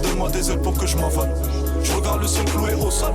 Donne-moi des ailes pour que je m'envole. Je regarde le ciel cloué au sol.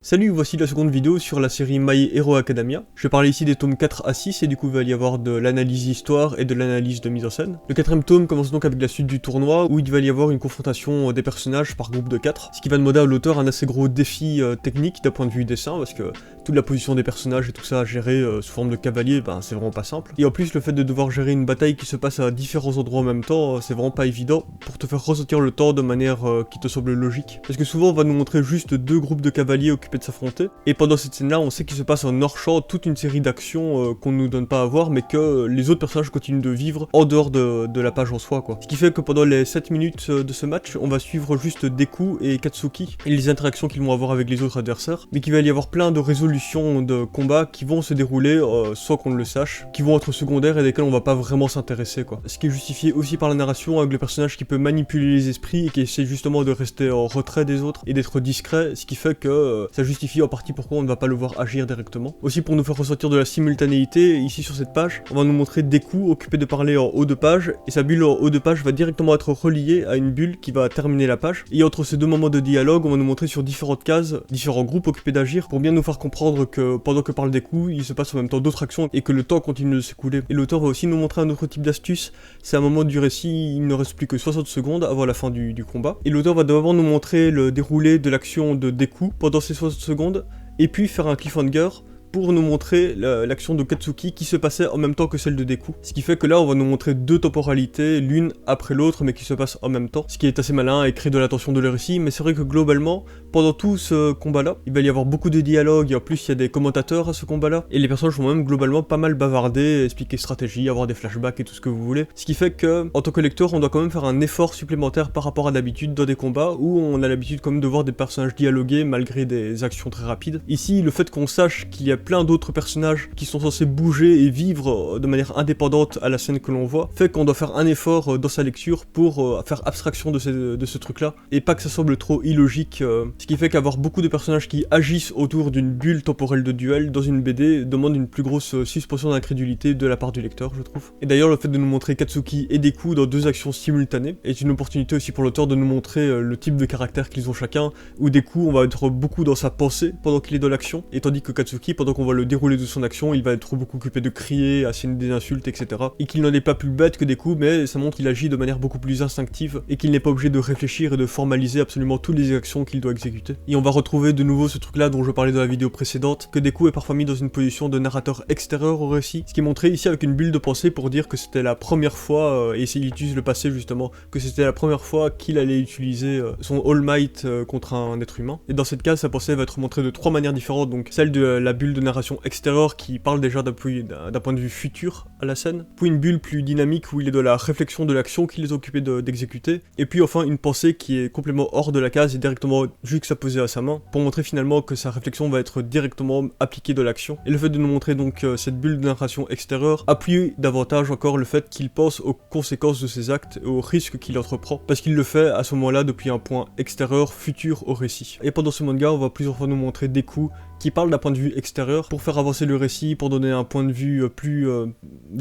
Salut, voici la seconde vidéo sur la série My Hero Academia. Je vais parler ici des tomes 4 à 6 et du coup il va y avoir de l'analyse histoire et de l'analyse de mise en scène. Le quatrième tome commence donc avec la suite du tournoi où il va y avoir une confrontation des personnages par groupe de 4, ce qui va demander à l'auteur un assez gros défi technique d'un point de vue dessin parce que toute la position des personnages et tout ça à gérer sous forme de cavalier, c'est vraiment pas simple. Et en plus le fait de devoir gérer une bataille qui se passe à différents endroits en même temps, c'est vraiment pas évident pour te faire ressentir le temps de manière qui te semble logique. Parce que souvent on va nous montrer juste deux groupes de cavaliers occupés de s'affronter, et pendant cette scène là on sait qu'il se passe en hors-champ toute une série d'actions qu'on nous donne pas à voir mais que les autres personnages continuent de vivre en dehors de la page en soi quoi. Ce qui fait que pendant les 7 minutes de ce match on va suivre juste Deku et Katsuki et les interactions qu'ils vont avoir avec les autres adversaires, mais qu'il va y avoir plein de résolutions de combats qui vont se dérouler sans qu'on ne le sache, qui vont être secondaires et desquels on va pas vraiment s'intéresser quoi. Ce qui est justifié aussi par la narration avec le personnage qui peut manipuler les esprits et qui essaie justement de rester en retrait des autres et d'être discret, ce qui fait que ça justifie en partie pourquoi on ne va pas le voir agir directement. Aussi pour nous faire ressentir de la simultanéité, ici sur cette page, on va nous montrer Deku occupé de parler en haut de page, et sa bulle en haut de page va directement être reliée à une bulle qui va terminer la page. Et entre ces deux moments de dialogue, on va nous montrer sur différentes cases, différents groupes occupés d'agir, pour bien nous faire comprendre que pendant que parle Deku, il se passe en même temps d'autres actions et que le temps continue de s'écouler. Et l'auteur va aussi nous montrer un autre type d'astuce, c'est à un moment du récit, il ne reste plus que 60 secondes avant la fin du combat. Et l'auteur va d'abord nous montrer le déroulé de l'action de Deku pendant ces 60 secondes, et puis faire un cliffhanger pour nous montrer l'action de Katsuki qui se passait en même temps que celle de Deku. Ce qui fait que là on va nous montrer deux temporalités, l'une après l'autre mais qui se passent en même temps, ce qui est assez malin et crée de la tension de le récit. Mais c'est vrai que globalement, pendant tout ce combat là, il va y avoir beaucoup de dialogues et en plus il y a des commentateurs à ce combat là, et les personnages vont même globalement pas mal bavarder, expliquer stratégie, avoir des flashbacks et tout ce que vous voulez. Ce qui fait que en tant que lecteur on doit quand même faire un effort supplémentaire par rapport à d'habitude dans des combats où on a l'habitude quand même de voir des personnages dialoguer malgré des actions très rapides. Ici le fait qu'on sache qu'il y a plein d'autres personnages qui sont censés bouger et vivre de manière indépendante à la scène que l'on voit, fait qu'on doit faire un effort dans sa lecture pour faire abstraction de ce truc là, et pas que ça semble trop illogique, ce qui fait qu'avoir beaucoup de personnages qui agissent autour d'une bulle temporelle de duel dans une BD demande une plus grosse suspension d'incrédulité de la part du lecteur, je trouve. Et d'ailleurs le fait de nous montrer Katsuki et Deku dans deux actions simultanées est une opportunité aussi pour l'auteur de nous montrer le type de caractère qu'ils ont chacun, où Deku on va être beaucoup dans sa pensée pendant qu'il est dans l'action, et tandis que Katsuki, pendant qu'on va le déroulé de son action, il va être beaucoup occupé de crier, asséner des insultes, etc. Et qu'il n'en est pas plus bête que Deku, mais ça montre qu'il agit de manière beaucoup plus instinctive et qu'il n'est pas obligé de réfléchir et de formaliser absolument toutes les actions qu'il doit exécuter. Et on va retrouver de nouveau ce truc là dont je parlais dans la vidéo précédente, que Deku est parfois mis dans une position de narrateur extérieur au récit, ce qui est montré ici avec une bulle de pensée pour dire que c'était la première fois, et il utilise le passé justement, que c'était la première fois qu'il allait utiliser son All Might contre un être humain. Et dans cette case, sa pensée va être montrée de trois manières différentes, donc celle de la bulle de narration extérieur qui parle déjà d'un point de vue futur à la scène, puis une bulle plus dynamique où il est de la réflexion de l'action qu'il est occupé d'exécuter, et puis enfin une pensée qui est complètement hors de la case et directement juxtaposée à sa main, pour montrer finalement que sa réflexion va être directement appliquée de l'action. Et le fait de nous montrer donc cette bulle de narration extérieure appuie davantage encore le fait qu'il pense aux conséquences de ses actes et aux risques qu'il entreprend, parce qu'il le fait à ce moment-là depuis un point extérieur futur au récit. Et pendant ce manga on va plusieurs fois nous montrer Deku qui parle d'un point de vue extérieur pour faire avancer le récit, pour donner un point de vue plus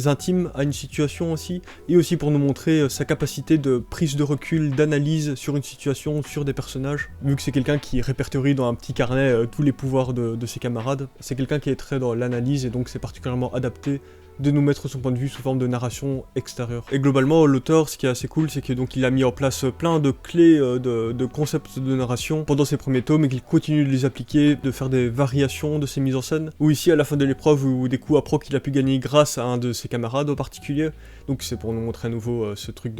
intime à une situation aussi, et aussi pour nous montrer sa capacité de prise de recul, d'analyse sur une situation, sur des personnages, vu que c'est quelqu'un qui répertorie dans un petit carnet tous les pouvoirs de ses camarades. C'est quelqu'un qui est très dans l'analyse et donc c'est particulièrement adapté de nous mettre son point de vue sous forme de narration extérieure. Et globalement, l'auteur, ce qui est assez cool, c'est que donc il a mis en place plein de clés de concepts de narration pendant ses premiers tomes et qu'il continue de les appliquer, de faire des variations de ses mises en scène. Ou ici, à la fin de l'épreuve, où Deku apprend qu'il a pu gagner grâce à un de ses camarades en particulier. Donc c'est pour nous montrer à nouveau ce truc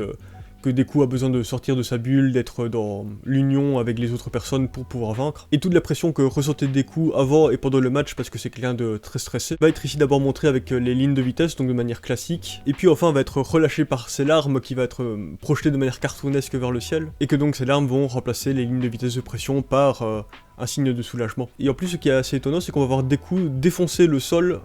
que Deku a besoin de sortir de sa bulle, d'être dans l'union avec les autres personnes pour pouvoir vaincre. Et toute la pression que ressentait Deku avant et pendant le match, parce que c'est quelqu'un de très stressé, va être ici d'abord montré avec les lignes de vitesse, donc de manière classique, et puis enfin va être relâché par ses larmes qui va être projetées de manière cartoonesque vers le ciel, et que donc ces larmes vont remplacer les lignes de vitesse de pression par un signe de soulagement. Et en plus, ce qui est assez étonnant, c'est qu'on va voir Deku défoncer le sol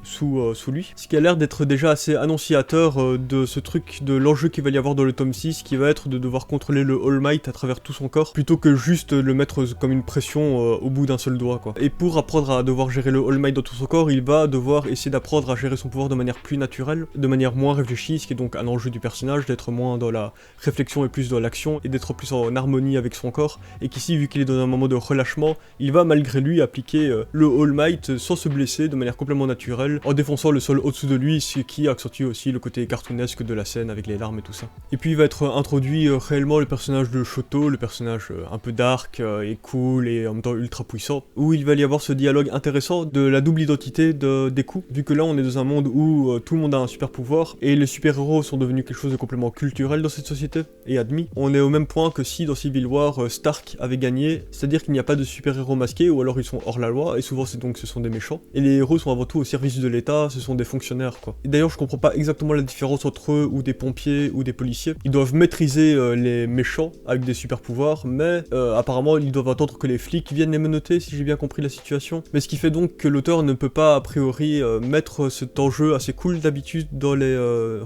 sous lui, ce qui a l'air d'être déjà assez annonciateur de ce truc, de l'enjeu qu'il va y avoir dans le tome 6, qui va être de devoir contrôler le All Might à travers tout son corps, plutôt que juste le mettre comme une pression au bout d'un seul doigt, quoi. Et pour apprendre à devoir gérer le All Might dans tout son corps, il va devoir essayer d'apprendre à gérer son pouvoir de manière plus naturelle, de manière moins réfléchie, ce qui est donc un enjeu du personnage, d'être moins dans la réflexion et plus dans l'action, et d'être plus en harmonie avec son corps, et qu'ici, vu qu'il est dans un moment de relâchement, il va malgré lui appliquer le All Might sans se blesser, de manière complètement naturelle, en défonçant le sol au-dessous de lui, ce qui accentue aussi le côté cartoonesque de la scène avec les larmes et tout ça. Et puis il va être introduit réellement le personnage de Shoto, le personnage un peu dark et cool et en même temps ultra puissant, où il va y avoir ce dialogue intéressant de la double identité de Deku, vu que là on est dans un monde où tout le monde a un super pouvoir, et les super-héros sont devenus quelque chose de complètement culturel dans cette société, et admis. On est au même point que si dans Civil War, Stark avait gagné, c'est-à-dire qu'il n'y a pas de super-héros masqués, ou alors ils sont hors la loi, et souvent ce sont des méchants, et les héros sont avant tout au service de l'État, ce sont des fonctionnaires quoi. Et d'ailleurs je comprends pas exactement la différence entre eux, ou des pompiers, ou des policiers. Ils doivent maîtriser les méchants avec des super-pouvoirs, mais apparemment ils doivent attendre que les flics viennent les menotter, si j'ai bien compris la situation. Mais ce qui fait donc que l'auteur ne peut pas a priori mettre cet enjeu assez cool d'habitude dans les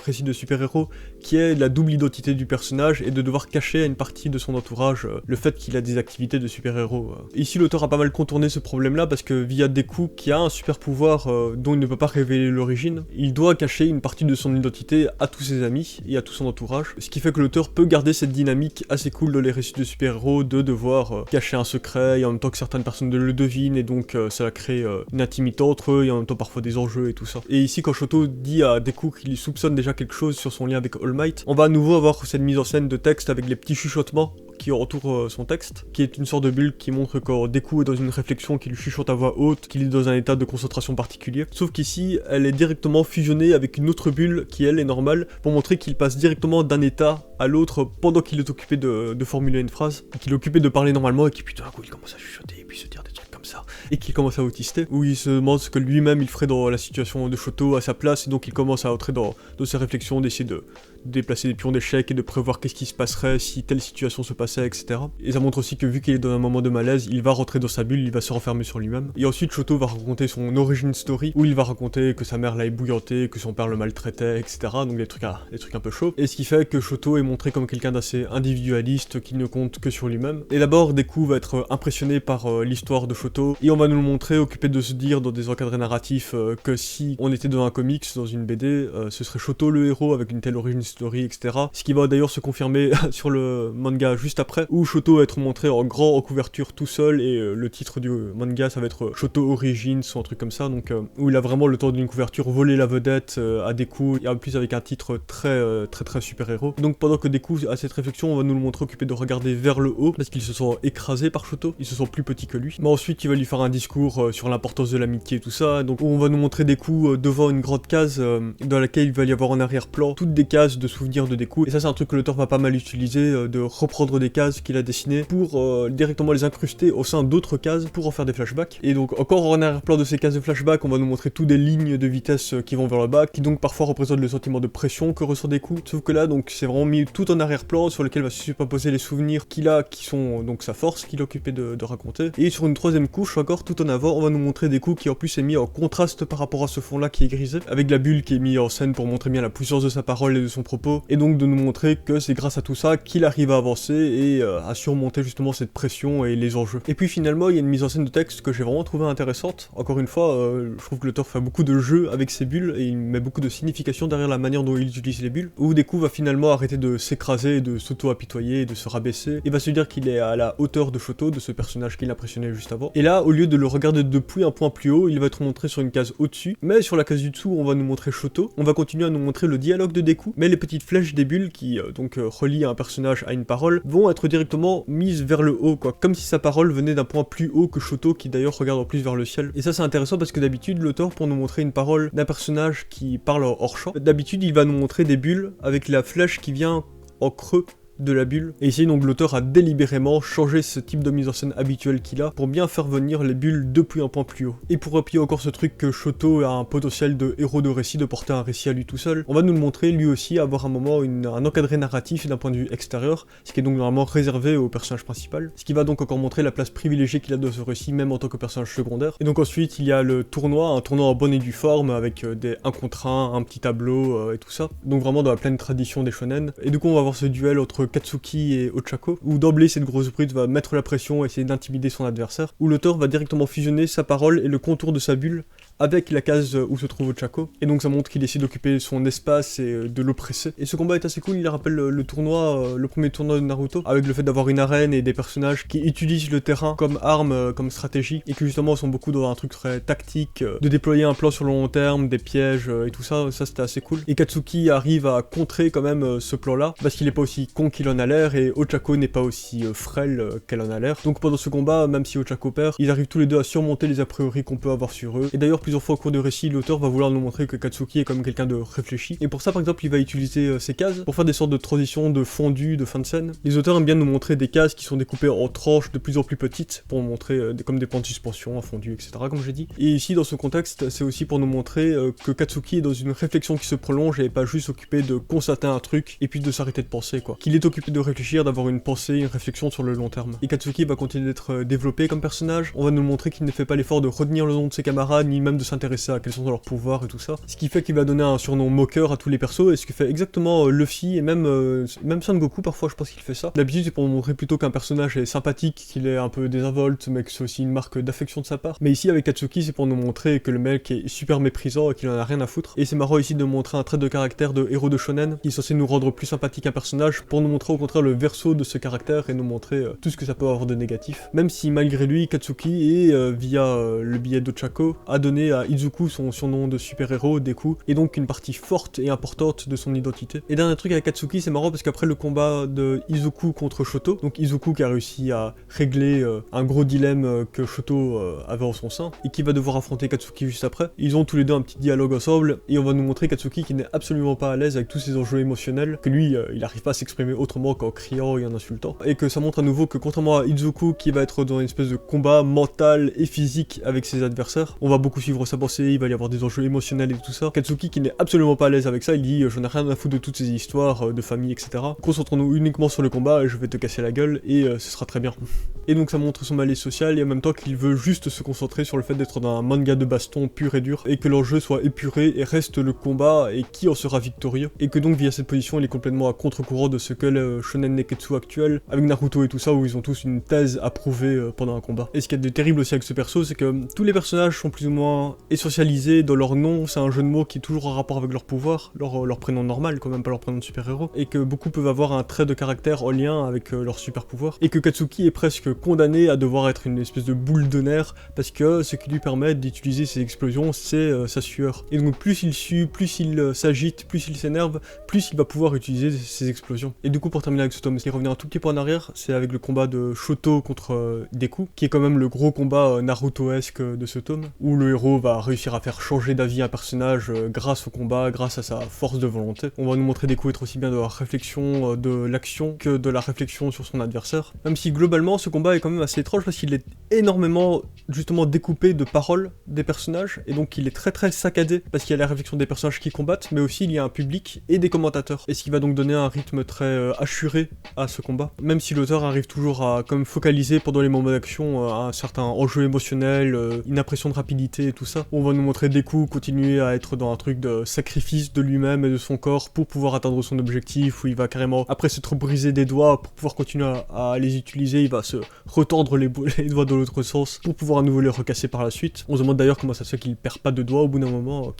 récits de super-héros, qui est la double identité du personnage, et de devoir cacher à une partie de son entourage le fait qu'il a des activités de super-héros. Ici l'auteur a pas mal contourné ce problème-là, parce que via Deku, qui a un super-pouvoir dont il ne peut pas révéler l'origine, il doit cacher une partie de son identité à tous ses amis et à tout son entourage, ce qui fait que l'auteur peut garder cette dynamique assez cool dans les récits de super-héros, de devoir cacher un secret, et en même temps que certaines personnes le devinent, et donc ça crée une intimité entre eux, et en même temps parfois des enjeux et tout ça. Et ici quand Shoto dit à Deku qu'il soupçonne déjà quelque chose sur son lien avec All Might, on va à nouveau avoir cette mise en scène de texte avec les petits chuchotements qui entourent son texte, qui est une sorte de bulle qui montre que Deku est dans une réflexion, qui lui chuchote à voix haute, qu'il est dans un état de concentration particulier, sauf qu'ici elle est directement fusionnée avec une autre bulle qui elle est normale, pour montrer qu'il passe directement d'un état à l'autre pendant qu'il est occupé de formuler une phrase, qu'il est occupé de parler normalement, et qui putain d'un coup il commence à chuchoter et puis se dire des trucs comme ça, et qu'il commence à autister, où il se demande ce que lui-même il ferait dans la situation de Shoto à sa place, et donc il commence à entrer dans ses réflexions, d'essayer de déplacer des pions d'échecs et de prévoir qu'est-ce qui se passerait si telle situation se passait, etc. Et ça montre aussi que vu qu'il est dans un moment de malaise, il va rentrer dans sa bulle, il va se renfermer sur lui-même. Et ensuite Shoto va raconter son origin story, où il va raconter que sa mère l'a ébouillanté, que son père le maltraitait, etc. Donc des trucs un peu chauds. Et ce qui fait que Shoto est montré comme quelqu'un d'assez individualiste, qui ne compte que sur lui-même. Et d'abord Deku va être impressionné par l'histoire de Shoto, et on va nous le montrer occupé de se dire dans des encadrés narratifs que si on était dans un comics, dans une BD, ce serait Shoto le héros avec une telle origin story, etc. Ce qui va d'ailleurs se confirmer sur le manga juste après, où Shoto va être montré en grand en couverture tout seul, et le titre du manga ça va être Shoto Origins ou un truc comme ça, donc où il a vraiment le temps d'une couverture volé la vedette à Deku, et en plus avec un titre très super héros. Donc pendant que Deku a cette réflexion, on va nous le montrer occupé de regarder vers le haut, parce qu'il se sent écrasé par Shoto, il se sent plus petit que lui. Mais ensuite il va lui faire un discours sur l'importance de l'amitié et tout ça, donc on va nous montrer Deku devant une grande case dans laquelle il va y avoir en arrière-plan toutes des cases de souvenirs de Deku, et ça c'est un truc que l'auteur va pas mal utiliser, de reprendre des cases qu'il a dessinées pour directement les incruster au sein d'autres cases pour en faire des flashbacks. Et donc encore en arrière-plan de ces cases de flashbacks, on va nous montrer toutes des lignes de vitesse qui vont vers le bas, qui donc parfois représentent le sentiment de pression que ressent Deku, sauf que là donc c'est vraiment mis tout en arrière-plan sur lequel va se superposer les souvenirs qu'il a, qui sont donc sa force qu'il est occupé de raconter. Et sur une troisième couche encore tout en avant, on va nous montrer Deku qui en plus est mis en contraste par rapport à ce fond là qui est grisé, avec la bulle qui est mise en scène pour montrer bien la puissance de sa parole et de son propos, et donc de nous montrer que c'est grâce à tout ça qu'il arrive à avancer et à surmonter justement cette pression et les enjeux. Et puis finalement il y a une mise en scène de texte que j'ai vraiment trouvé intéressante. Encore une fois, je trouve que l'auteur fait beaucoup de jeux avec ses bulles, et il met beaucoup de signification derrière la manière dont il utilise les bulles, où Deku va finalement arrêter de s'écraser, de s'auto-apitoyer, et de se rabaisser, et va se dire qu'il est à la hauteur de Shoto, de ce personnage qui l'impressionnait juste avant. Et là, au lieu de le regarder depuis un point plus haut, il va être montré sur une case au-dessus, mais sur la case du dessous on va nous montrer Shoto, on va continuer à nous montrer le dialogue de Deku, mais les petites flèches des bulles qui donc relient un personnage à une parole vont être directement mises vers le haut, quoi, comme si sa parole venait d'un point plus haut que Shoto, qui d'ailleurs regarde en plus vers le ciel. Et ça c'est intéressant parce que d'habitude l'auteur, pour nous montrer une parole d'un personnage qui parle hors champ, d'habitude il va nous montrer des bulles avec la flèche qui vient en creux de la bulle. Et ici donc l'auteur a délibérément changé ce type de mise en scène habituel qu'il a pour bien faire venir les bulles depuis un point plus haut. Et pour appuyer encore ce truc que Shoto a un potentiel de héros de récit, de porter un récit à lui tout seul, on va nous le montrer lui aussi avoir un moment un encadré narratif d'un point de vue extérieur, ce qui est donc normalement réservé au personnage principal, ce qui va donc encore montrer la place privilégiée qu'il a dans ce récit même en tant que personnage secondaire. Et donc ensuite il y a le tournoi, un tournoi en bonne et due forme avec des 1 contre 1, un petit tableau et tout ça, donc vraiment dans la pleine tradition des shonen. Et du coup on va voir ce duel entre Katsuki et Ochako, où d'emblée cette grosse brute va mettre la pression et essayer d'intimider son adversaire, où l'auteur va directement fusionner sa parole et le contour de sa bulle avec la case où se trouve Ochako, et donc ça montre qu'il essaie d'occuper son espace et de l'oppresser. Et ce combat est assez cool, il rappelle le tournoi, le premier tournoi de Naruto, avec le fait d'avoir une arène et des personnages qui utilisent le terrain comme arme, comme stratégie, et que justement sont beaucoup dans un truc très tactique, de déployer un plan sur le long terme, des pièges et tout ça, ça c'était assez cool. Et Katsuki arrive à contrer quand même ce plan-là, parce qu'il est pas aussi con qu'il en a l'air, et Ochako n'est pas aussi frêle qu'elle en a l'air. Donc pendant ce combat, même si Ochako perd, ils arrivent tous les deux à surmonter les a priori qu'on peut avoir sur eux. Et d'ailleurs plusieurs fois au cours du récit, l'auteur va vouloir nous montrer que Katsuki est comme quelqu'un de réfléchi. Et pour ça, par exemple, il va utiliser ces cases pour faire des sortes de transitions de fondu, de fin de scène. Les auteurs aiment bien nous montrer des cases qui sont découpées en tranches de plus en plus petites pour montrer comme des plans de suspension, un fondu, etc. comme j'ai dit. Et ici, dans ce contexte, c'est aussi pour nous montrer que Katsuki est dans une réflexion qui se prolonge et pas juste occupé de constater un truc et puis de s'arrêter de penser, quoi. Qu'il est occupé de réfléchir, d'avoir une pensée, une réflexion sur le long terme. Et Katsuki va continuer d'être développé comme personnage. On va nous montrer qu'il ne fait pas l'effort de retenir le nom de ses camarades, ni même de s'intéresser à quels sont leurs pouvoirs et tout ça. Ce qui fait qu'il va donner un surnom moqueur à tous les persos, et ce que fait exactement Luffy, et même Son Goku, parfois je pense qu'il fait ça. D'habitude c'est pour montrer plutôt qu'un personnage est sympathique, qu'il est un peu désinvolte, mais que c'est aussi une marque d'affection de sa part. Mais ici avec Katsuki c'est pour nous montrer que le mec est super méprisant et qu'il en a rien à foutre. Et c'est marrant ici de montrer un trait de caractère de héros de shonen, qui est censé nous rendre plus sympathique un personnage, pour nous montrer au contraire le verso de ce caractère et nous montrer tout ce que ça peut avoir de négatif. Même si malgré lui, Katsuki, via le billet d'Ochako, a donné à Izuku son surnom de super-héros, Deku, et donc une partie forte et importante de son identité. Et dernier truc avec Katsuki, c'est marrant parce qu'après le combat de Izuku contre Shoto, donc Izuku qui a réussi à régler un gros dilemme que Shoto avait en son sein, et qui va devoir affronter Katsuki juste après, ils ont tous les deux un petit dialogue ensemble, et on va nous montrer Katsuki qui n'est absolument pas à l'aise avec tous ces enjeux émotionnels, que lui, il n'arrive pas à s'exprimer autrement qu'en criant et en insultant, et que ça montre à nouveau que contrairement à Izuku qui va être dans une espèce de combat mental et physique avec ses adversaires, on va beaucoup suivre sa pensée, il va y avoir des enjeux émotionnels et tout ça. Katsuki qui n'est absolument pas à l'aise avec ça, il dit j'en ai rien à foutre de toutes ces histoires de famille, etc. Concentrons-nous uniquement sur le combat et je vais te casser la gueule et ce sera très bien. Et donc ça montre son malaise social et en même temps qu'il veut juste se concentrer sur le fait d'être dans un manga de baston pur et dur et que l'enjeu soit épuré et reste le combat et qui en sera victorieux. Et que donc via cette position il est complètement à contre-courant de ce que le shonen neketsu actuel avec Naruto et tout ça où ils ont tous une thèse à prouver pendant un combat. Et ce qui est de terrible aussi avec ce perso c'est que tous les personnages sont plus ou moins essentialisés dans leur nom, c'est un jeu de mots qui est toujours en rapport avec leur pouvoir, leur prénom normal quand même pas leur prénom de super-héros, et que beaucoup peuvent avoir un trait de caractère en lien avec leur super pouvoir, et que Katsuki est presque condamné à devoir être une espèce de boule de nerfs parce que ce qui lui permet d'utiliser ses explosions c'est sa sueur. Et donc plus il sue, plus il s'agite, plus il s'énerve, plus il va pouvoir utiliser ses explosions. Et du coup pour terminer avec ce tome, et revenir un tout petit peu en arrière, c'est avec le combat de Shoto contre Deku, qui est quand même le gros combat Naruto-esque de ce tome, où le héros va réussir à faire changer d'avis un personnage grâce au combat, grâce à sa force de volonté. On va nous montrer Deku être aussi bien de la réflexion, de l'action, que de la réflexion sur son adversaire. Même si globalement ce combat est quand même assez étrange parce qu'il est énormément justement découpé de paroles des personnages, et donc il est très très saccadé parce qu'il y a la réflexion des personnages qui combattent, mais aussi il y a un public et des commentateurs. Et ce qui va donc donner un rythme très assuré à ce combat. Même si l'auteur arrive toujours à comme focaliser pendant les moments d'action un certain enjeu émotionnel, une impression de rapidité et tout ça. On va nous montrer Deku continuer à être dans un truc de sacrifice de lui-même et de son corps pour pouvoir atteindre son objectif, où il va carrément, après s'être brisé des doigts, pour pouvoir continuer à les utiliser, il va se retordre les doigts dans l'autre sens pour pouvoir à nouveau les recasser par la suite. On se demande d'ailleurs comment ça se fait qu'il perd pas de doigts au bout d'un moment,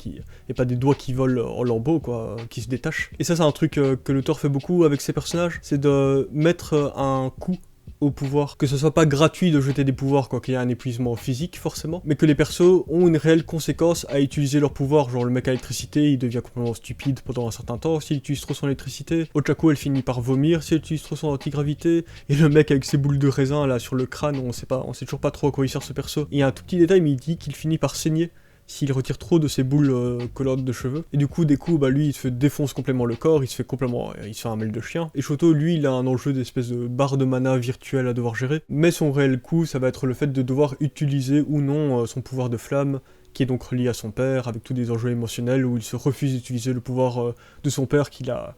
et pas des doigts qui volent en lambeaux, quoi, qui se détachent. Et ça c'est un truc que l'auteur fait beaucoup avec ses personnages, c'est de mettre un coup au pouvoir, que ce soit pas gratuit de jeter des pouvoirs, quoi qu'il y ait un épuisement physique forcément, mais que les persos ont une réelle conséquence à utiliser leur pouvoir, genre le mec à l'électricité il devient complètement stupide pendant un certain temps, s'il utilise trop son électricité, Ochako elle finit par vomir s'il utilise trop son antigravité, et le mec avec ses boules de raisin là sur le crâne, on sait toujours pas trop à quoi il sert ce perso. Et il y a un tout petit détail mais il dit qu'il finit par saigner s'il retire trop de ses boules collantes de cheveux. Et du coup, Deku, bah lui, il se défonce complètement le corps, il se fait un mêle de chien. Et Shoto, lui, il a un enjeu d'espèce de barre de mana virtuelle à devoir gérer. Mais son réel coup, ça va être le fait de devoir utiliser ou non son pouvoir de flamme, qui est donc relié à son père, avec tous des enjeux émotionnels, où il se refuse d'utiliser le pouvoir de son père qu'il a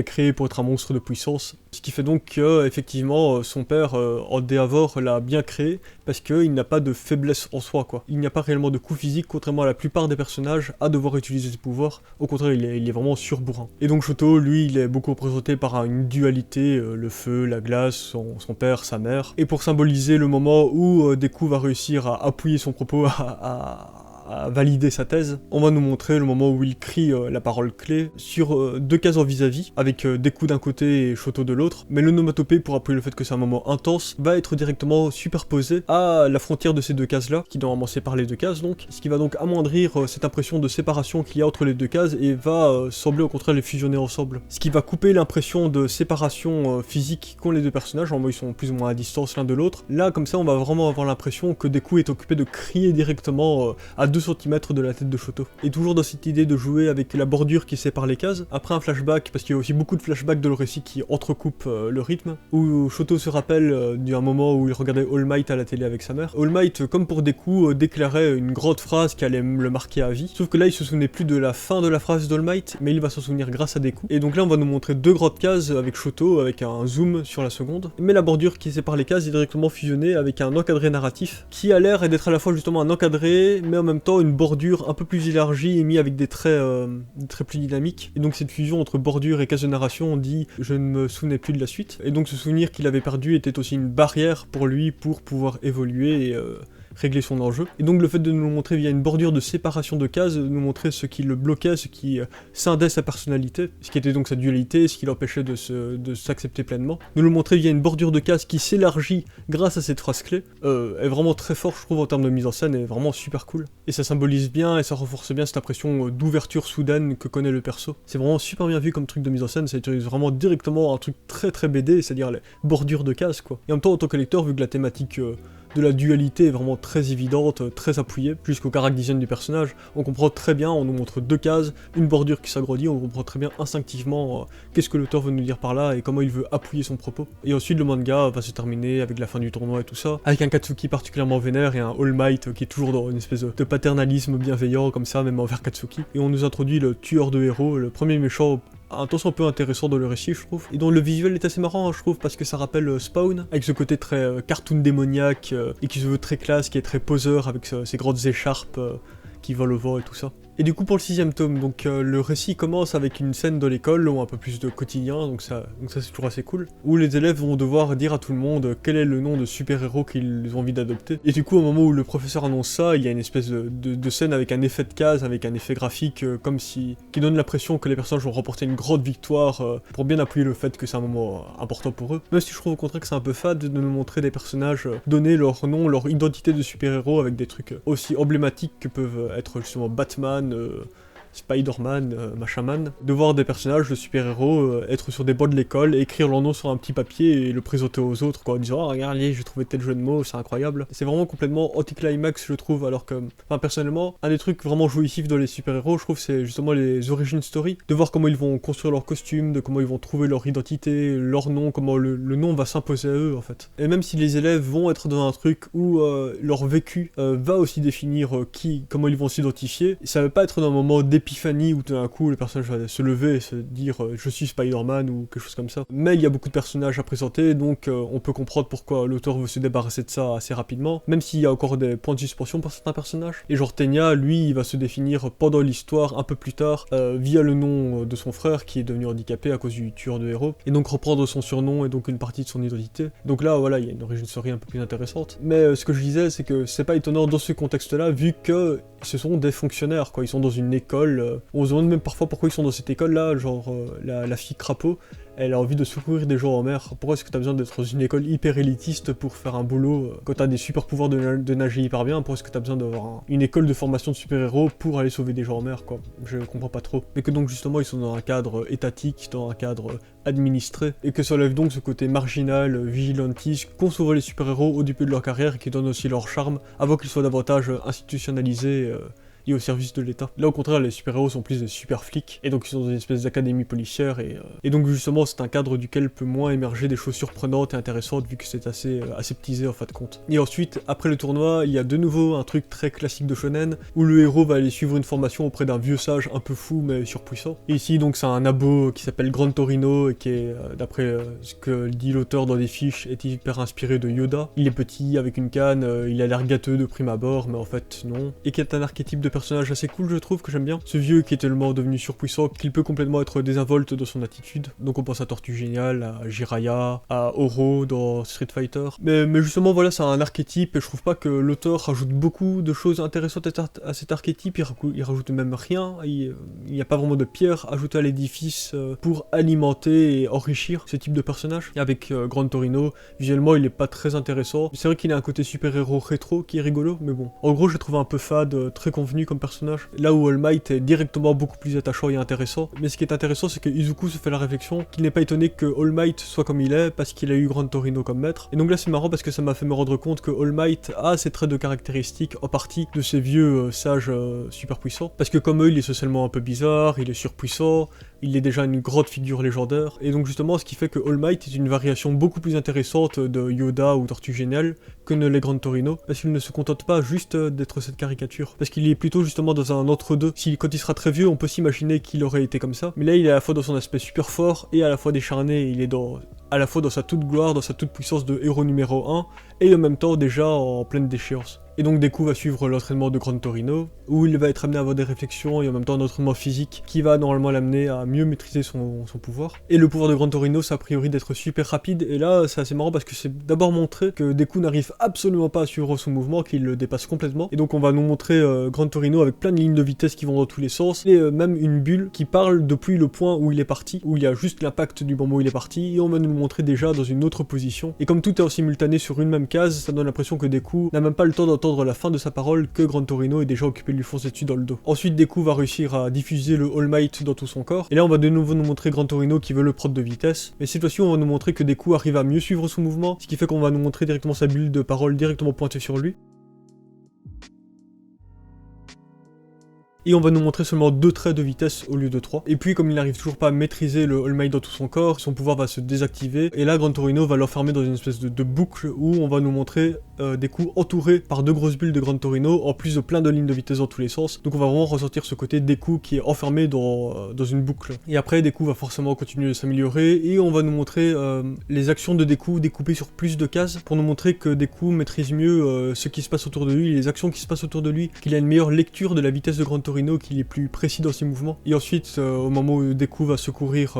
créé pour être un monstre de puissance. Ce qui fait donc que, effectivement, son père, Endeavor, l'a bien créé, parce qu'il n'a pas de faiblesse en soi, quoi. Il n'y a pas réellement de coup physique, contrairement à la plupart des personnages, à devoir utiliser ses pouvoirs. Au contraire, il est vraiment surbourrin. Et donc Shoto, lui, il est beaucoup représenté par une dualité, le feu, la glace, son père, sa mère. Et pour symboliser le moment où Deku va réussir à appuyer son propos, à valider sa thèse, on va nous montrer le moment où il crie la parole clé sur 2 cases en vis-à-vis, avec Deku d'un côté et Shoto de l'autre, mais l'onomatopée, pour appuyer le fait que c'est un moment intense, va être directement superposé à la frontière de ces 2 cases-là, qui normalement sépare les 2 cases donc, ce qui va donc amoindrir cette impression de séparation qu'il y a entre les 2 cases et va sembler au contraire les fusionner ensemble. Ce qui va couper l'impression de séparation physique qu'ont les 2 personnages, en mode ils sont plus ou moins à distance l'un de l'autre. Là, comme ça, on va vraiment avoir l'impression que Deku est occupé de crier directement à 2 cm de la tête de Shoto. Et toujours dans cette idée de jouer avec la bordure qui sépare les cases, après un flashback, parce qu'il y a aussi beaucoup de flashbacks dans le récit qui entrecoupent le rythme, où Shoto se rappelle d'un moment où il regardait All Might à la télé avec sa mère. All Might, comme pour Deku, déclarait une grande phrase qui allait le marquer à vie, sauf que là il se souvenait plus de la fin de la phrase d'All Might, mais il va s'en souvenir grâce à Deku. Et donc là on va nous montrer 2 grandes cases avec Shoto, avec un zoom sur la seconde, mais la bordure qui sépare les cases est directement fusionnée avec un encadré narratif, qui a l'air d'être à la fois justement un encadré, mais en même temps une bordure un peu plus élargie et mis avec des traits plus dynamiques. Et donc cette fusion entre bordure et case de narration, on dit « je ne me souvenais plus de la suite ». Et donc ce souvenir qu'il avait perdu était aussi une barrière pour lui pour pouvoir évoluer et régler son enjeu. Et donc le fait de nous le montrer via une bordure de séparation de cases, de nous montrer ce qui le bloquait, ce qui scindait sa personnalité, ce qui était donc sa dualité, ce qui l'empêchait de s'accepter pleinement. Nous le montrer via une bordure de cases qui s'élargit grâce à cette phrase clé, est vraiment très fort je trouve en termes de mise en scène, et vraiment super cool. Et ça symbolise bien et ça renforce bien cette impression d'ouverture soudaine que connaît le perso. C'est vraiment super bien vu comme truc de mise en scène, ça utilise vraiment directement un truc très très BD, c'est-à-dire les bordures de cases quoi. Et en même temps en tant que lecteur, vu que la thématique de la dualité est vraiment très évidente, très appuyée, jusqu'au character design du personnage, on comprend très bien, on nous montre 2 cases, une bordure qui s'agrandit, on comprend très bien instinctivement qu'est-ce que l'auteur veut nous dire par là et comment il veut appuyer son propos. Et ensuite le manga va se terminer avec la fin du tournoi et tout ça, avec un Katsuki particulièrement vénère et un All Might qui est toujours dans une espèce de paternalisme bienveillant comme ça, même envers Katsuki. Et on nous introduit le tueur de héros, le premier méchant un temps un peu intéressant dans le récit je trouve, et dont le visuel est assez marrant je trouve, parce que ça rappelle Spawn, avec ce côté très cartoon démoniaque, et qui se veut très classe, qui est très poseur, avec ses grandes écharpes qui volent au vent et tout ça. Et du coup pour le 6ème tome, donc le récit commence avec une scène dans l'école, où un peu plus de quotidien, donc ça c'est toujours assez cool, où les élèves vont devoir dire à tout le monde quel est le nom de super-héros qu'ils ont envie d'adopter. Et du coup au moment où le professeur annonce ça, il y a une espèce de scène avec un effet de case, avec un effet graphique, qui donne l'impression que les personnages ont remporté une grande victoire, pour bien appuyer le fait que c'est un moment important pour eux. Même si je trouve au contraire que c'est un peu fade de nous montrer des personnages donner leur nom, leur identité de super-héros avec des trucs aussi emblématiques que peuvent être justement Batman, Spider-Man, Machin-Man, de voir des personnages de super-héros être sur des bancs de l'école, écrire leur nom sur un petit papier et le présenter aux autres, quoi, en disant « Oh, regardez, j'ai trouvé tel jeu de mots, c'est incroyable ». C'est vraiment complètement anti-climax, je trouve, alors que, enfin, personnellement, un des trucs vraiment jouissifs dans les super-héros, je trouve, c'est justement les origin story, de voir comment ils vont construire leurs costumes, de comment ils vont trouver leur identité, leur nom, comment le nom va s'imposer à eux, en fait. Et même si les élèves vont être dans un truc où leur vécu va aussi définir comment ils vont s'identifier, ça va pas être dans un moment d'épiphanie où tout d'un coup le personnage va se lever et se dire je suis Spider-Man ou quelque chose comme ça. Mais il y a beaucoup de personnages à présenter, donc on peut comprendre pourquoi l'auteur veut se débarrasser de ça assez rapidement, même s'il y a encore des points de suspension pour certains personnages. Et genre Tenya, lui, il va se définir pendant l'histoire, un peu plus tard, via le nom de son frère qui est devenu handicapé à cause du tueur de héros, et donc reprendre son surnom et donc une partie de son identité. Donc là, voilà, il y a une origin story un peu plus intéressante. Mais ce que je disais, c'est que c'est pas étonnant dans ce contexte-là, vu que ce sont des fonctionnaires, quoi. Ils sont dans une école. On se demande même parfois pourquoi ils sont dans cette école-là, genre la fille crapaud, elle a envie de secourir des gens en mer. Pourquoi est-ce que t'as besoin d'être dans une école hyper élitiste pour faire un boulot quand t'as des super pouvoirs de nager hyper bien? Pourquoi est-ce que t'as besoin d'avoir une école de formation de super-héros pour aller sauver des gens en mer, quoi? Je comprends pas trop. Mais que donc justement ils sont dans un cadre étatique, dans un cadre administré, et que ça lève donc ce côté marginal, vigilantiste, qu'ont souvent les super-héros au début de leur carrière et qui donne aussi leur charme, avant qu'ils soient davantage institutionnalisés liés au service de l'État. Là au contraire les super-héros sont plus des super flics, et donc ils sont dans une espèce d'académie policière, et donc justement c'est un cadre duquel peut moins émerger des choses surprenantes et intéressantes vu que c'est assez aseptisé en fin de compte. Et ensuite, après le tournoi, il y a de nouveau un truc très classique de shonen, où le héros va aller suivre une formation auprès d'un vieux sage un peu fou mais surpuissant. Et ici donc c'est un abo qui s'appelle Grand Torino, et qui est, d'après ce que dit l'auteur dans des fiches, est hyper inspiré de Yoda. Il est petit, avec une canne, il a l'air gâteux de prime abord, mais en fait non. Et qui est un archétype de personnage assez cool je trouve, que j'aime bien. Ce vieux qui est tellement devenu surpuissant qu'il peut complètement être désinvolte dans son attitude. Donc on pense à Tortue Géniale, à Jiraiya, à Oro dans Street Fighter. Mais justement voilà, c'est un archétype, et je trouve pas que l'auteur rajoute beaucoup de choses intéressantes à cet archétype, il rajoute même rien, il n'y a pas vraiment de pierre ajoutée à l'édifice pour alimenter et enrichir ce type de personnage. Et avec Grand Torino, visuellement il est pas très intéressant, c'est vrai qu'il a un côté super-héros rétro qui est rigolo, mais bon. En gros je le trouve un peu fade, très convenu comme personnage, là où All Might est directement beaucoup plus attachant et intéressant. Mais ce qui est intéressant c'est que Izuku se fait la réflexion qu'il n'est pas étonné que All Might soit comme il est, parce qu'il a eu Grand Torino comme maître. Et donc là c'est marrant parce que ça m'a fait me rendre compte que All Might a ces traits de caractéristiques en partie de ces vieux sages super puissants. Parce que comme eux il est socialement un peu bizarre, il est surpuissant, il est déjà une grande figure légendaire, et donc justement ce qui fait que All Might est une variation beaucoup plus intéressante de Yoda ou Tortue Géniale que ne l'est Grand Torino, parce qu'il ne se contente pas juste d'être cette caricature, parce qu'il est plutôt justement dans un entre-deux. Quand il sera très vieux, on peut s'imaginer qu'il aurait été comme ça, mais là il est à la fois dans son aspect super fort, et à la fois décharné, il est à la fois dans sa toute gloire, dans sa toute puissance de héros numéro 1, et en même temps déjà en pleine déchéance. Et donc Deku va suivre l'entraînement de Grand Torino, où il va être amené à avoir des réflexions et en même temps un entraînement physique qui va normalement l'amener à mieux maîtriser son pouvoir. Et le pouvoir de Grand Torino, c'est a priori d'être super rapide, et là c'est assez marrant parce que c'est d'abord montré que Deku n'arrive absolument pas à suivre son mouvement, qu'il le dépasse complètement, et donc on va nous montrer Grand Torino avec plein de lignes de vitesse qui vont dans tous les sens, et même une bulle qui parle depuis le point où il est parti, où il y a juste l'impact du moment où il est parti, et on va nous le montrer déjà dans une autre position. Et comme tout est en simultané sur une même case, ça donne l'impression que Deku n'a même pas le temps d'entendre la fin de sa parole que Grand Torino est déjà occupé de lui foncer dessus dans le dos. Ensuite Deku va réussir à diffuser le All Might dans tout son corps, et là on va de nouveau nous montrer Grand Torino qui veut le prod de vitesse, mais cette fois-ci on va nous montrer que Deku arrive à mieux suivre son mouvement, ce qui fait qu'on va nous montrer directement sa bulle de parole directement pointée sur lui. Et on va nous montrer seulement 2 traits de vitesse au lieu de 3. Et puis comme il n'arrive toujours pas à maîtriser le All Might dans tout son corps, son pouvoir va se désactiver, et là Grand Torino va l'enfermer dans une espèce de boucle où on va nous montrer Deku entouré par 2 grosses bulles de Grand Torino, en plus de plein de lignes de vitesse dans tous les sens. Donc on va vraiment ressentir ce côté Deku qui est enfermé dans une boucle. Et après Deku va forcément continuer de s'améliorer, et on va nous montrer les actions de Deku découpées sur plus de cases, pour nous montrer que Deku maîtrise mieux ce qui se passe autour de lui, les actions qui se passent autour de lui, qu'il a une meilleure lecture de la vitesse de Grand Torino, qu'il est plus précis dans ses mouvements. Et ensuite, au moment où Deku va secourir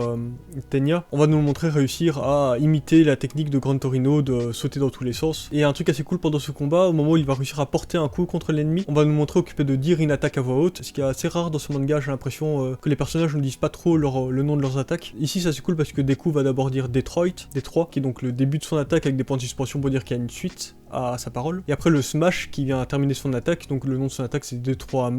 Tenya, on va nous montrer réussir à imiter la technique de Grand Torino de sauter dans tous les sens. Et un truc assez cool pendant ce combat, au moment où il va réussir à porter un coup contre l'ennemi, on va nous montrer occupé de dire une attaque à voix haute, ce qui est assez rare dans ce manga. J'ai l'impression que les personnages ne disent pas trop le nom de leurs attaques. Ici c'est assez cool parce que Deku va d'abord dire Détroit, qui est donc le début de son attaque avec des points de suspension pour dire qu'il y a une suite à sa parole. Et après le Smash qui vient terminer son attaque, donc le nom de son attaque c'est Detroit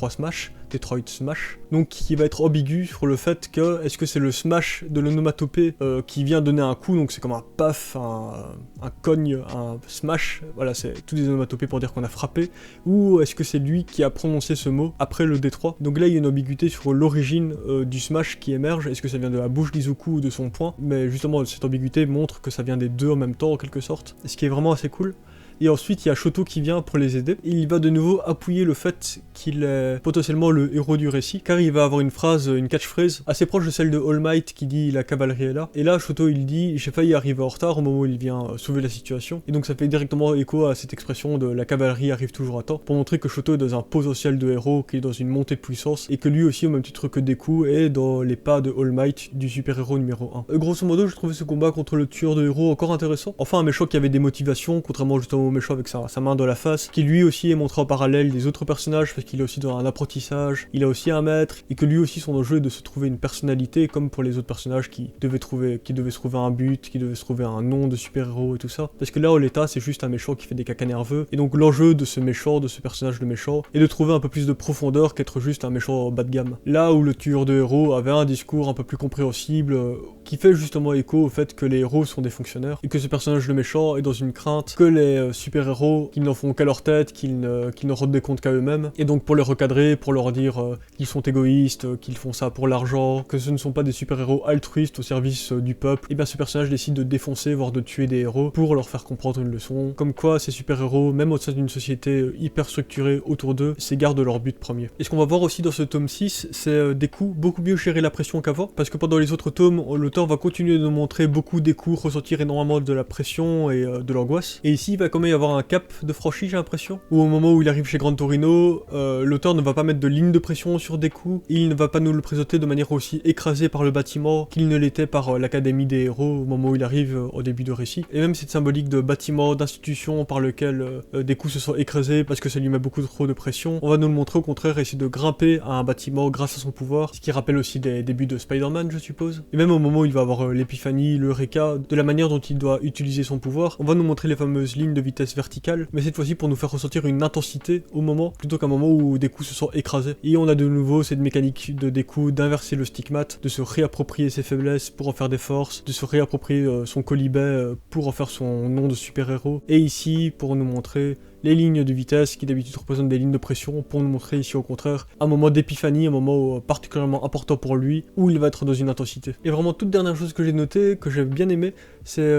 Smash, Detroit Smash, donc qui va être ambigu sur le fait que est-ce que c'est le Smash de l'onomatopée qui vient donner un coup, donc c'est comme un paf, un cogne, un smash, voilà c'est tous des onomatopées pour dire qu'on a frappé, ou est-ce que c'est lui qui a prononcé ce mot après le Détroit. Donc là il y a une ambiguïté sur l'origine du Smash qui émerge, est-ce que ça vient de la bouche d'Izuku ou de son poing, mais justement cette ambiguïté montre que ça vient des deux en même temps en quelque sorte, ce qui est vraiment assez cool. Et ensuite il y a Shoto qui vient pour les aider, et il va de nouveau appuyer le fait qu'il est potentiellement le héros du récit, car il va avoir une phrase, une catchphrase assez proche de celle de All Might qui dit la cavalerie est là, et là Shoto il dit j'ai failli arriver en retard au moment où il vient sauver la situation, et donc ça fait directement écho à cette expression de la cavalerie arrive toujours à temps, pour montrer que Shoto est dans un potentiel de héros, qui est dans une montée de puissance, et que lui aussi au même titre que Deku est dans les pas de All Might du super héros numéro 1. Grosso modo je trouvais ce combat contre le tueur de héros encore intéressant, enfin un méchant qui avait des motivations, contrairement justement au méchant avec sa main dans la face, qui lui aussi est montré en parallèle des autres personnages parce qu'il est aussi dans un apprentissage, il a aussi un maître, et que lui aussi son enjeu est de se trouver une personnalité comme pour les autres personnages qui devaient se trouver un but, qui devaient se trouver un nom de super-héros et tout ça. Parce que là Oleta c'est juste un méchant qui fait des cacas nerveux, et donc l'enjeu de ce méchant, de ce personnage de méchant, est de trouver un peu plus de profondeur qu'être juste un méchant bas de gamme. Là où le tueur de héros avait un discours un peu plus compréhensible, qui fait justement écho au fait que les héros sont des fonctionnaires, et que ce personnage le méchant est dans une crainte que les super-héros, qu'ils n'en font qu'à leur tête, qu'ils ne rendent des comptes qu'à eux-mêmes, et donc pour les recadrer, pour leur dire qu'ils sont égoïstes, qu'ils font ça pour l'argent, que ce ne sont pas des super-héros altruistes au service du peuple, et bien ce personnage décide de défoncer, voire de tuer des héros, pour leur faire comprendre une leçon, comme quoi ces super-héros, même au sein d'une société hyper structurée autour d'eux, s'égarent de leur but premier. Et ce qu'on va voir aussi dans ce tome 6, c'est Deku beaucoup mieux gérer la pression qu'avant, parce que pendant les autres tomes, l'auteur va continuer de nous montrer beaucoup Deku ressentir énormément de la pression et de l'angoisse. Et ici, il va quand même y avoir un cap de franchi, j'ai l'impression, où au moment où il arrive chez Gran Torino, l'auteur ne va pas mettre de ligne de pression sur Deku, et il ne va pas nous le présenter de manière aussi écrasée par le bâtiment qu'il ne l'était par l'Académie des héros au moment où il arrive au début de récit. Et même cette symbolique de bâtiment, d'institution par lequel Deku se sent écrasé parce que ça lui met beaucoup trop de pression, on va nous le montrer au contraire essayer de grimper à un bâtiment grâce à son pouvoir, ce qui rappelle aussi des débuts de Spider-Man, je suppose. Et même au moment où il va avoir l'épiphanie, le Eureka, de la manière dont il doit utiliser son pouvoir, on va nous montrer les fameuses lignes de vitesse verticale, mais cette fois-ci pour nous faire ressentir une intensité au moment, plutôt qu'un moment où Deku se sent écrasé. Et on a de nouveau cette mécanique de Deku d'inverser le stigmate, de se réapproprier ses faiblesses pour en faire des forces, de se réapproprier son quolibet pour en faire son nom de super-héros. Et ici, pour nous montrer les lignes de vitesse qui d'habitude représentent des lignes de pression, pour nous montrer ici au contraire un moment d'épiphanie, un moment particulièrement important pour lui, où il va être dans une intensité. Et vraiment toute dernière chose que j'ai notée, que j'ai bien aimé, c'est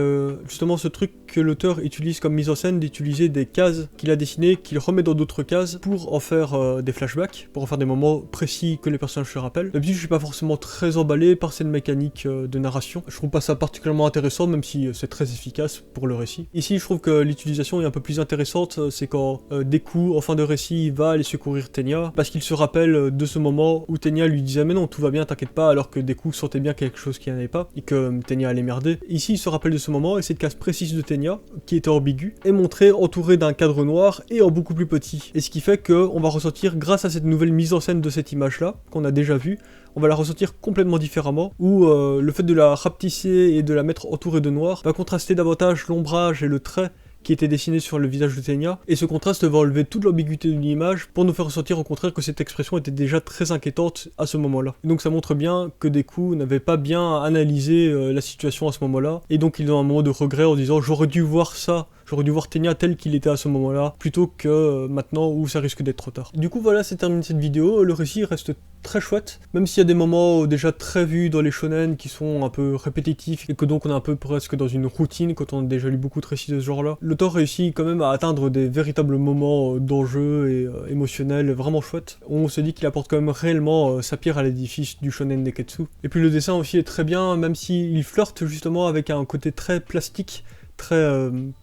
justement ce truc que l'auteur utilise comme mise en scène, d'utiliser des cases qu'il a dessinées, qu'il remet dans d'autres cases, pour en faire des flashbacks, pour en faire des moments précis que les personnages se rappellent. D'habitude je suis pas forcément très emballé par cette mécanique de narration, je trouve pas ça particulièrement intéressant, même si c'est très efficace pour le récit. Ici je trouve que l'utilisation est un peu plus intéressante, c'est quand Deku, en fin de récit, va aller secourir Tenya, parce qu'il se rappelle de ce moment où Tenya lui disait mais non, tout va bien, t'inquiète pas, alors que Deku sentait bien quelque chose qui n'allait pas, et que Tenya allait merder. Ici, il se rappelle de ce moment, et cette case précise de Tenya, qui était ambiguë, est montrée entourée d'un cadre noir, et en beaucoup plus petit. Et ce qui fait qu'on va ressentir, grâce à cette nouvelle mise en scène de cette image-là, qu'on a déjà vue, on va la ressentir complètement différemment, où le fait de la rapetisser et de la mettre entourée de noir va contraster davantage l'ombrage et le trait qui était dessiné sur le visage de Tenya, et ce contraste va enlever toute l'ambiguïté de l'image pour nous faire ressentir au contraire que cette expression était déjà très inquiétante à ce moment-là. Et donc ça montre bien que Deku n'avait pas bien analysé la situation à ce moment-là, et donc il est dans un moment de regret en disant j'aurais dû voir ça, j'aurais dû voir Tenya tel qu'il était à ce moment-là, plutôt que maintenant où ça risque d'être trop tard. Du coup voilà, c'est terminé cette vidéo, le récit reste très chouette, même s'il y a des moments déjà très vus dans les shonen qui sont un peu répétitifs, et que donc on est un peu presque dans une routine quand on a déjà lu beaucoup de récits de ce genre-là. L'auteur réussit quand même à atteindre des véritables moments d'enjeu et émotionnels vraiment chouettes. On se dit qu'il apporte quand même réellement sa pierre à l'édifice du shonen neketsu. Et puis le dessin aussi est très bien, même s'il flirte justement avec un côté très plastique, très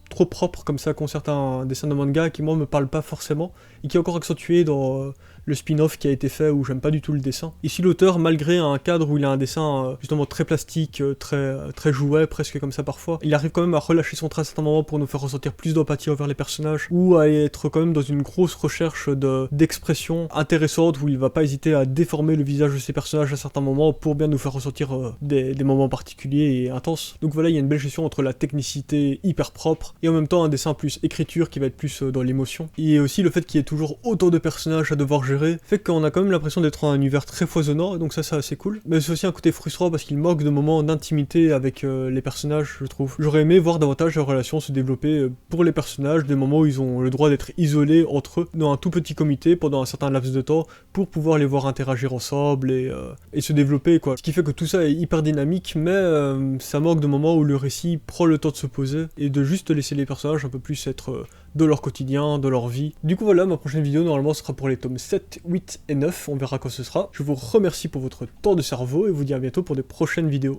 trop propre comme ça qu'ont certains dessins de manga qui moi me parlent pas forcément, et qui est encore accentué dans le spin-off qui a été fait où j'aime pas du tout le dessin. Ici l'auteur, malgré un cadre où il a un dessin justement très plastique, très jouet, presque comme ça parfois, il arrive quand même à relâcher son trait à certains moments pour nous faire ressentir plus d'empathie envers les personnages, ou à être quand même dans une grosse recherche d'expression intéressante où il va pas hésiter à déformer le visage de ses personnages à certains moments pour bien nous faire ressentir des moments particuliers et intenses. Donc voilà, il y a une belle gestion entre la technicité hyper propre et en même temps un dessin plus écriture qui va être plus dans l'émotion. Et aussi le fait qu'il y ait toujours autant de personnages à devoir gérer fait qu'on a quand même l'impression d'être dans un univers très foisonnant, et donc ça c'est assez cool. Mais c'est aussi un côté frustrant parce qu'il manque de moments d'intimité avec les personnages, je trouve. J'aurais aimé voir davantage leurs relations se développer pour les personnages, des moments où ils ont le droit d'être isolés entre eux dans un tout petit comité pendant un certain laps de temps pour pouvoir les voir interagir ensemble et se développer quoi. Ce qui fait que tout ça est hyper dynamique, mais ça manque de moments où le récit prend le temps de se poser et de juste laisser les personnages un peu plus être de leur quotidien, de leur vie. Du coup voilà, ma prochaine vidéo normalement sera pour les tomes 7, 8 et 9, on verra quand ce sera. Je vous remercie pour votre temps de cerveau et vous dis à bientôt pour de prochaines vidéos.